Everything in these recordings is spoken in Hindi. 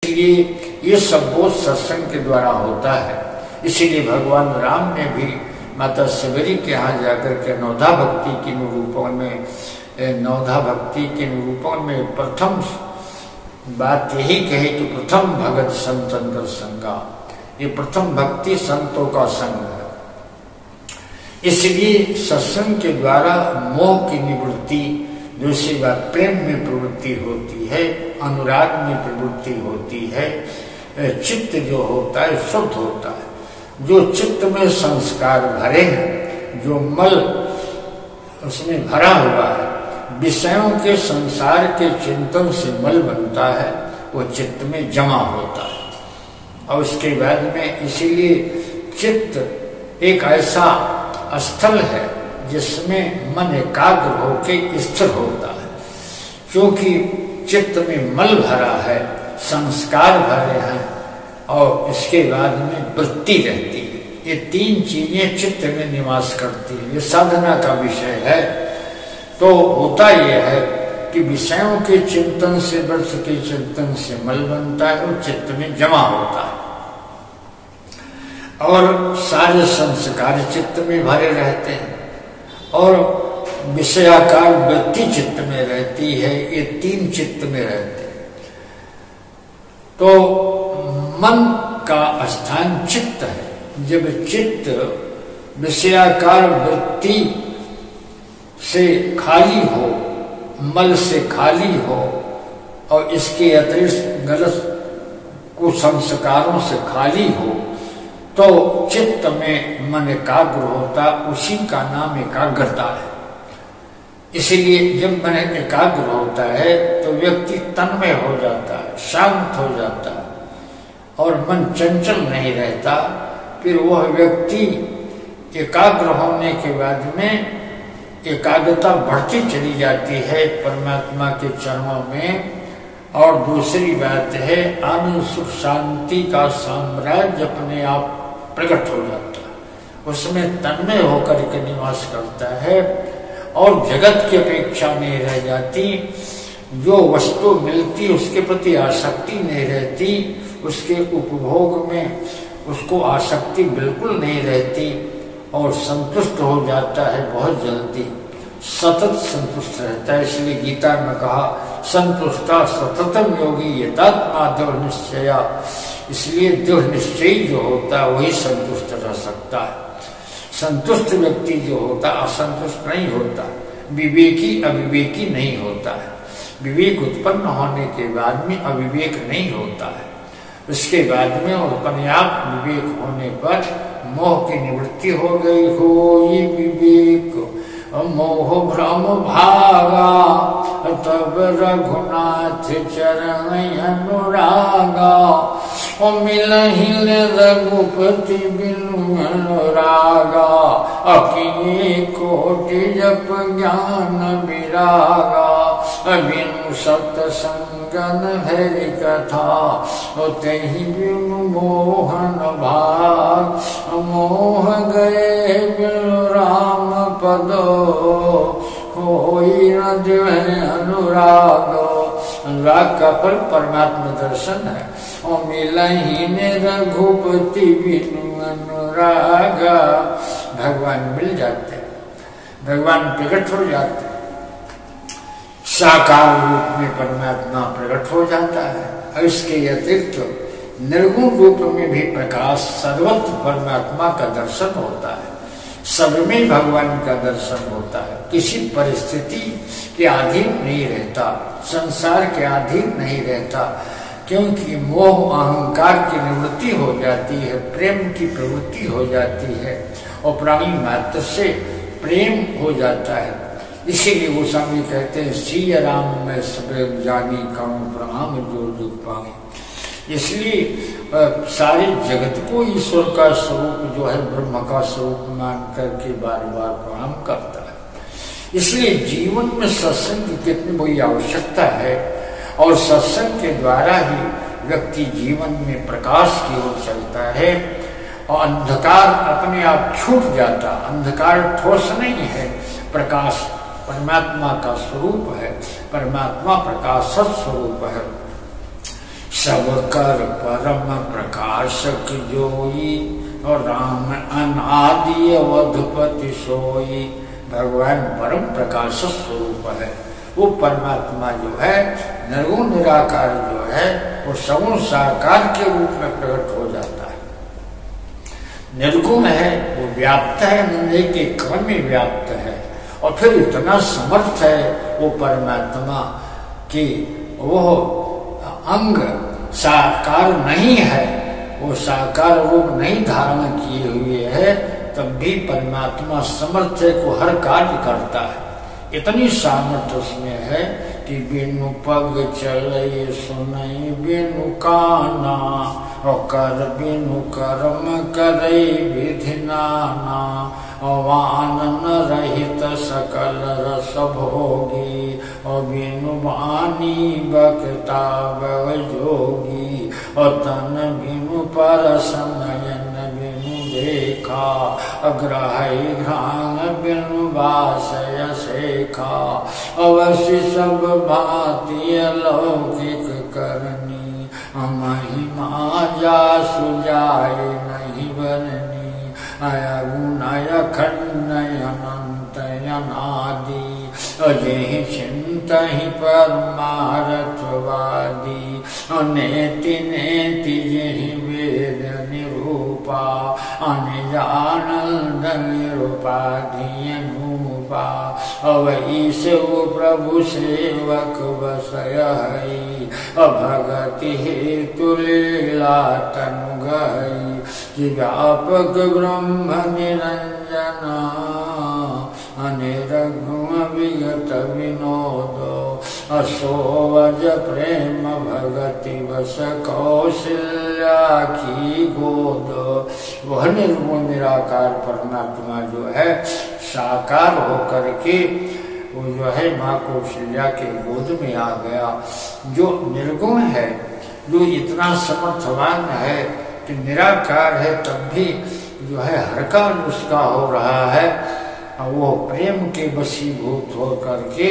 इसलिए ये सब बोध सत्संग के द्वारा होता है। इसीलिए भगवान राम ने भी माता सबरी के यहाँ जाकर के नवधा भक्ति के निरूपण में प्रथम बात यही कही कि प्रथम भगत संतन कर संगा, ये प्रथम भक्ति संतों का संग है। इसलिए सत्संग के द्वारा मोह की निवृत्ति, दूसरी बात प्रेम में प्रवृत्ति होती है, अनुराग में प्रवृत्ति होती है, चित्त जो होता है शुद्ध होता है। जो चित्त में संस्कार भरे हैं, जो मल उसमें भरा हुआ है, विषयों के संसार के चिंतन से मल बनता है, वो चित्त में जमा होता है। और उसके बाद में इसीलिए चित्त एक ऐसा स्थल है जिसमें मन एकाग्र होकर स्थिर होता है। क्योंकि चित्त में मल भरा है, संस्कार भरे हैं और इसके बाद में वृत्ति रहती है। ये तीन चीजें चित्त में निवास करती है। ये साधना का विषय है। तो होता यह है कि विषयों के चिंतन से, व्यर्थ के चिंतन से मल बनता है और चित्त में जमा होता है और सारे संस्कार चित्त में भरे रहते हैं और विषयाकार वृत्ति चित्त में रहती है। ये तीन चित्त में रहते हैं। तो मन का स्थान चित्त है। जब चित्त विषयाकार वृत्ति से खाली हो, मल से खाली हो और इसके अतिरिक्त गलत कुसंस्कारों से खाली हो, तो चित्त में मन एकाग्र होता, उसी का नाम एकाग्रता है। इसीलिए जब मन एकाग्र होता है तो व्यक्ति तन्मय हो जाता है, शांत हो जाता है और मन चंचल नहीं रहता। फिर वह व्यक्ति एकाग्र होने के बाद में एकाग्रता बढ़ती चली जाती है परमात्मा के चरणों में। और दूसरी बात है, आनंद सुख शांति का साम्राज्य अपने आप प्रकट हो जाता है, उसमें तन्मय होकर के निवास करता है और जगत की अपेक्षा नहीं रह जाती। जो वस्तु मिलती उसके प्रति आसक्ति नहीं रहती, उसके उपभोग में उसको आसक्ति बिल्कुल नहीं रहती और संतुष्ट हो जाता है बहुत जल्दी, सतत संतुष्ट रहता है। इसलिए गीता में कहा संतुष्टा सततम योगी यतात्मा दृढ़ निश्चया। इसलिए दृढ़ निश्चयी जो होता है वही संतुष्ट रह सकता है। संतुष्ट व्यक्ति जो होता है असंतुष्ट नहीं होता, विवेकी अविवेकी नहीं होता है। विवेक उत्पन्न होने के बाद में अविवेक नहीं होता है। उसके बाद में अपने आप विवेक होने पर मोह की निवृत्ति हो गई। हो ये विवेक मोह भ्रम भागा, तब रघुनाथ चरण अनुरागा। ओ मिलहिल रघुपति बिनु अनुरागा, अकिए कोटि जप ज्ञान विरागा। बिनु सत्संगन हरि कथा, तेहि बिनु मोहन भाग। मोह गए बिनु राम पदो, कोई न दिवे अनुराग। अनुराग का फल परमात्मा दर्शन है। ओ मिलहिन रघुपति बिनु अनुराग। भगवान मिल जाते हैं, भगवान प्रकट हो जाते हैं, साकार रूप में परमात्मा प्रकट हो जाता है। और इसके अतिरिक्त निर्गुण रूप में भी प्रकाश, सर्वत्र परमात्मा का दर्शन होता है। सब में भगवान का दर्शन होता है। किसी परिस्थिति के अधीन नहीं रहता, संसार के अधीन नहीं रहता, क्योंकि मोह अहंकार की निवृत्ति हो जाती है, प्रेम की प्रवृत्ति हो जाती है और प्राणी मात्र से प्रेम हो जाता है। इसीलिए गोस्वामी कहते हैं, सिया राम में सब जानी कम प्रणाम जो जुग पाए। इसलिए सारे जगत को ईश्वर का स्वरूप जो है, ब्रह्म का स्वरूप मान करके बार बार प्रणाम करता है। इसलिए जीवन में सत्संग की कितनी बड़ी आवश्यकता है और सत्संग के द्वारा ही व्यक्ति जीवन में प्रकाश की ओर चलता है और अंधकार अपने आप छूट जाता। अंधकार ठोस नहीं है, प्रकाश परमात्मा का स्वरूप है, परमात्मा प्रकाश सत स्वरूप है। सब कर परम प्रकाशक जोई और राम अनादि अवधपति सोई। भगवान परम प्रकाश स्वरूप है। वो परमात्मा जो है निर्गुण निराकार जो है वो सगुण साकार के रूप में प्रकट हो जाता है। निर्गुण है वो व्याप्त है, एक एक क्रम में व्याप्त है और फिर इतना समर्थ है वो परमात्मा कि वो अंग साकार नहीं है, वो साकार रूप नहीं धारण किए हुए है, तब भी परमात्मा समर्थ है को हर कार्य करता है। इतनी सामर्थ्य उसमें है कि बिनु पग चले सुनई बिनु काना और कर बिनु कर्म करे विधि नाना अवानन रहित सकल रस भोगी और बिनु वाणी बक्ता जोगी और तन बिनु परस नयन बिनु देखा अग्रही घ्राण बिनु वासय शेखा अवश्य सब भांति अलौकिक करनी महिमा जा सुजाय नहीं बरनी आया गुणाय खंडय अनंत अनादि अजय चिंता ही परमार्थवादी अनेति नेति जहि वेद निरूपा अनिजानंद निरूपाधि अनुपा अवैस प्रभु सेवक बसय हई अभगति हेतु लीला तनु गई व्यापक ब्रह्म निरंजना अनिर्गुण विगत विनोद असोवज प्रेम भगति बस कौशल्या की गोद। वह निर्गुण निराकार परमात्मा जो है साकार होकर के वो जो है माँ कौशल्या के गोद में आ गया। जो निर्गुण है, जो इतना समर्थवान है कि निराकार है, तब भी जो है हर काम उसका हो रहा है, वो प्रेम के वशीभूत हो करके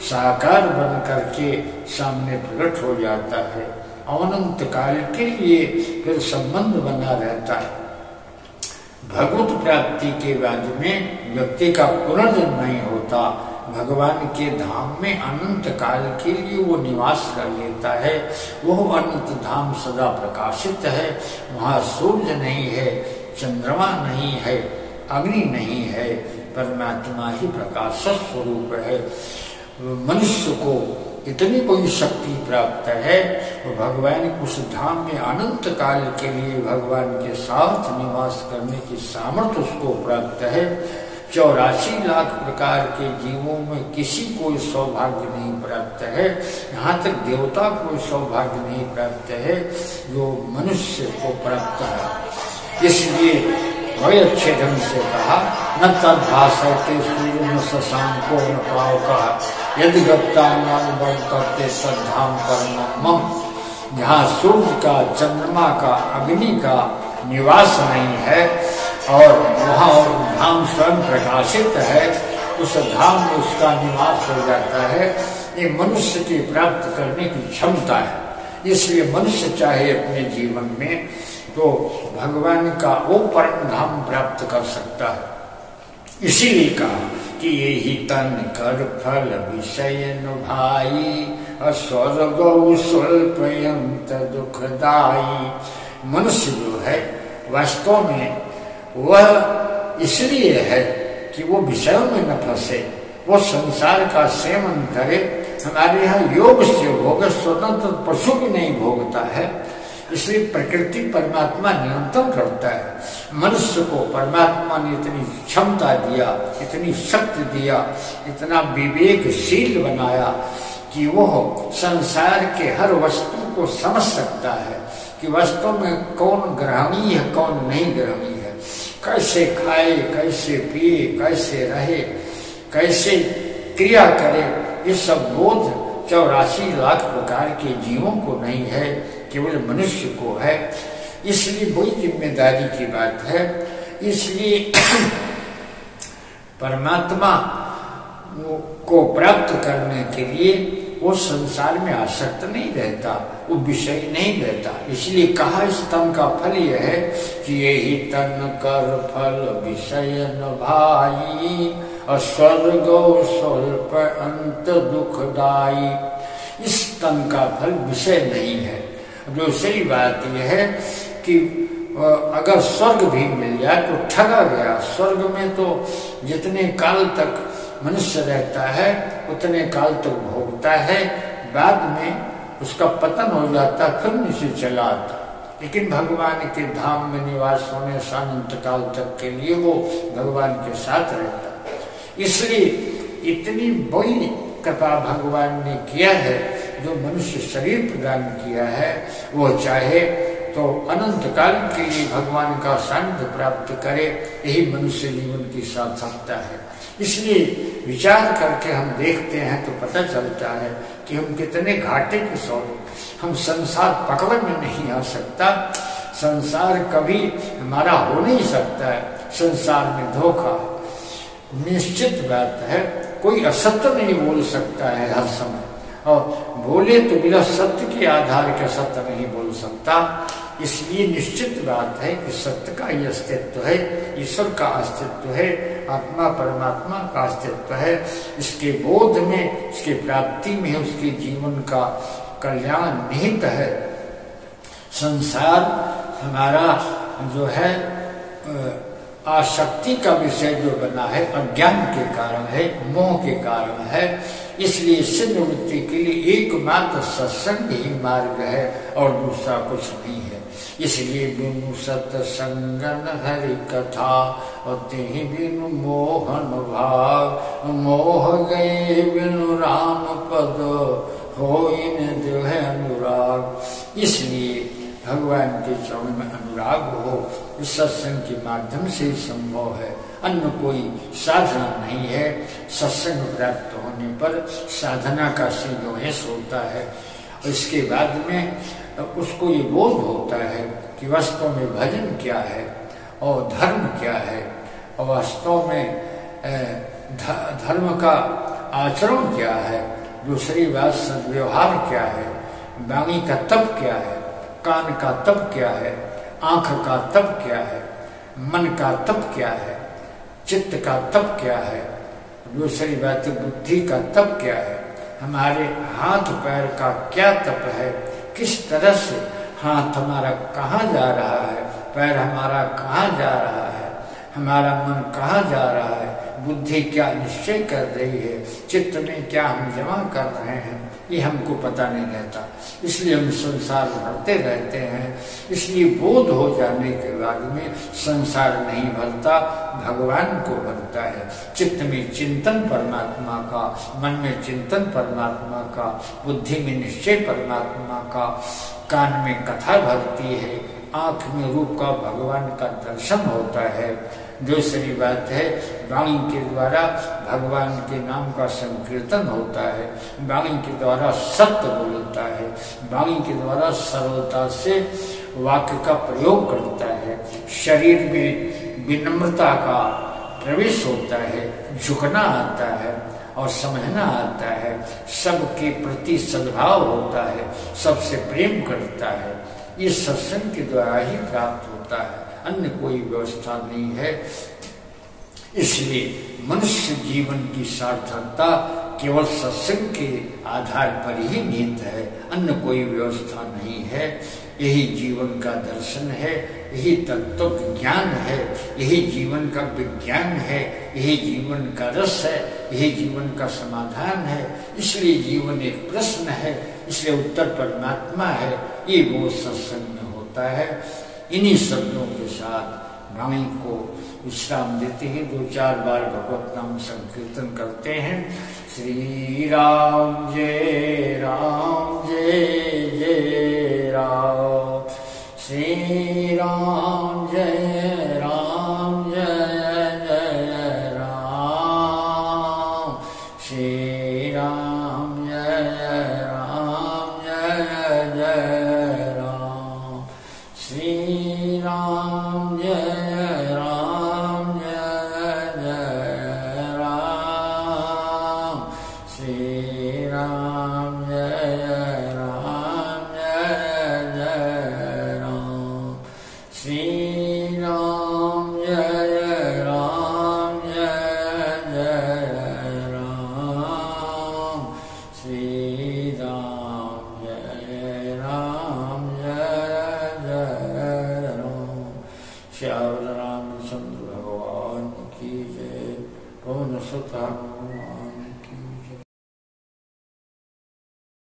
साकार बन करके सामने प्रकट हो जाता है। अनंत काल के लिए फिर संबंध बना रहता है। भगवत प्राप्ति के बाद में व्यक्ति का पुनर्जन्म नहीं होता। भगवान के धाम में अनंत काल के लिए वो निवास कर लेता है। वह अनंत धाम सदा प्रकाशित है। वहाँ सूर्य नहीं है, चंद्रमा नहीं है, अग्नि नहीं है, परमात्मा ही प्रकाश स्वरूप है। मनुष्य को इतनी कोई शक्ति प्राप्त है, वो भगवान उस धाम में अनंत काल के लिए भगवान के साथ निवास करने की सामर्थ्य उसको प्राप्त है। 84 लाख प्रकार के जीवों में किसी को सौभाग्य नहीं प्राप्त है। यहाँ तक देवता को सौभाग्य नहीं प्राप्त है जो मनुष्य को प्राप्त है। इसलिए बड़े अच्छे ढंग से कहा, न तद्भासते सूर्य न शशांको न पावकः यदि गप्ता न बल करते सद्धाम परमम्। जहाँ सूर्य का, चंद्रमा का, अग्नि का निवास नहीं है और वहाँ धाम स्वयं प्रकाशित है, उस धाम में उसका निवास हो जाता है। ये मनुष्य की प्राप्त करने की क्षमता है। इसलिए मनुष्य चाहे अपने जीवन में तो भगवान का वो परम धाम प्राप्त कर सकता है। इसीलिए कहा कि यही तन कर फल विषय भाई स्वर्ग स्वल्पयंत दुखदाई। मनुष्य जो है वास्तव में वह इसलिए है कि वो विषयों में न फंसे, वो संसार का सेवन करे। हमारे यहाँ योग से भोग, स्वतंत्र पशु भी नहीं भोगता है। इसलिए प्रकृति परमात्मा नियंत्रण करता है। मनुष्य को परमात्मा ने इतनी क्षमता दिया, इतनी शक्ति दिया, इतना विवेकशील बनाया कि वह संसार के हर वस्तु को समझ सकता है कि वास्तव में कौन ग्रहणीय है, कौन नहीं ग्रहणीय है, कैसे खाए, कैसे पिए, कैसे रहे, कैसे क्रिया करे। ये सब बोध 84 लाख प्रकार के जीवों को नहीं है, केवल मनुष्य को है। इसलिए बड़ी जिम्मेदारी की बात है। इसलिए परमात्मा को प्राप्त करने के लिए वो संसार में आसक्त नहीं रहता, वो विषय नहीं रहता। इसलिए कहा इस तन का फल यह है कि यही तन कर फल विषय न भाई, और स्वर्ग स्वल्प अंत दुखदाई। इस तन का फल विषय नहीं है। दूसरी बात यह है कि अगर स्वर्ग भी मिल जाए तो ठगा गया। स्वर्ग में तो जितने काल तक मनुष्य रहता है उतने काल तक भोगता है, बाद में उसका पतन हो जाता, फिर नीचे चला आता। लेकिन भगवान के धाम में निवास होने से अनंत काल तक के लिए वो भगवान के साथ रहता। इसलिए इतनी बड़ी कृपा भगवान ने किया है, जो मनुष्य शरीर प्रदान किया है, वो चाहे तो अनंत काल के लिए भगवान का सानिध्य प्राप्त करे, यही मनुष्य जीवन की सार्थकता है। इसलिए विचार करके हम देखते हैं तो पता चलता है कि हम कितने घाटे के सौदे। हम संसार पकड़ में नहीं आ सकता, संसार कभी हमारा हो नहीं सकता है, संसार में धोखा। निश्चित बात है, कोई असत्य नहीं बोल सकता है हर समय, और बोले तो बिना सत्य के आधार के सत्य नहीं बोल सकता। इसलिए निश्चित बात है कि सत्य का ही अस्तित्व है, ईश्वर का अस्तित्व है, आत्मा परमात्मा का अस्तित्व है। इसके बोध में, इसके प्राप्ति में उसके जीवन का कल्याण निहित है। संसार हमारा जो है आसक्ति का विषय जो बना है, अज्ञान के कारण है, मोह के कारण है। इसलिए इससे निवृत्ति के लिए एकमात्र सत्संग ही मार्ग है और दूसरा कुछ नहीं है। इसलिए बिनु सत्संग न हरि कथा, और तेहि बिनु मोहन भाव। मोह गए बिनु राम पद, होई न जो है अनुराग। इसलिए भगवान के चरणों में अनुराग हो, इस सत्संग के माध्यम से ही संभव है। अन्य कोई साधना नहीं है। सत्संग प्राप्त होने पर साधना का सिद्धोहेश होता है। इसके बाद में उसको ये बोध होता है कि वास्तव में भजन क्या है और धर्म क्या है, और वास्तव में धर्म का आचरण क्या है। दूसरी बात सद्व्यवहार क्या है, वाणी का तप क्या है, कान का तप क्या है, आंख का तप क्या है, मन का तप क्या है, चित्त का तप क्या है। दूसरी बात बुद्धि का तप क्या है, हमारे हाथ पैर का क्या तप है, किस तरह से हाथ हमारा कहाँ जा रहा है, पैर हमारा कहाँ जा रहा है, हमारा मन कहाँ जा रहा है, बुद्धि क्या निश्चय कर रही है, चित्त में क्या हम जमा कर रहे हैं, ये हमको पता नहीं रहता। इसलिए हम संसार भरते रहते हैं। इसलिए बोध हो जाने के बाद में संसार नहीं भरता, भगवान को भरता है। चित्त में चिंतन परमात्मा का, मन में चिंतन परमात्मा का, बुद्धि में निश्चय परमात्मा का, कान में कथा भरती है, आंख में रूप का भगवान का दर्शन होता है। दूसरी बात है, वाणी के द्वारा भगवान के नाम का संकीर्तन होता है, वाणी के द्वारा सत्य बोलता है, वाणी के द्वारा सरलता से वाक्य का प्रयोग करता है, शरीर में विनम्रता का प्रवेश होता है, झुकना आता है और समझना आता है, सबके प्रति सद्भाव होता है, सबसे प्रेम करता है। ये सत्संग के द्वारा ही प्राप्त होता है, अन्य कोई व्यवस्था नहीं है। इसलिए मनुष्य जीवन की सार्थकता केवल सत्संग के आधार पर ही निहित है, अन्य कोई व्यवस्था नहीं है। यही जीवन का दर्शन है, यही तत्व ज्ञान है, यही जीवन का विज्ञान है, यही जीवन का रस है, यही जीवन का समाधान है। इसलिए जीवन एक प्रश्न है, इसलिए उत्तर परमात्मा है। ये वो सत्संग में होता है। इन्हीं शब्दों के साथ वाणी को विश्राम देते हैं। 2-4 बार भगवत नाम संकीर्तन करते हैं। श्री राम जय राम जय जय राम, श्री राम जय राम जय जय राम, श्री राम जय राम जय जय राम, श्री राम जय राम जय जय राम, श्री राम सुतं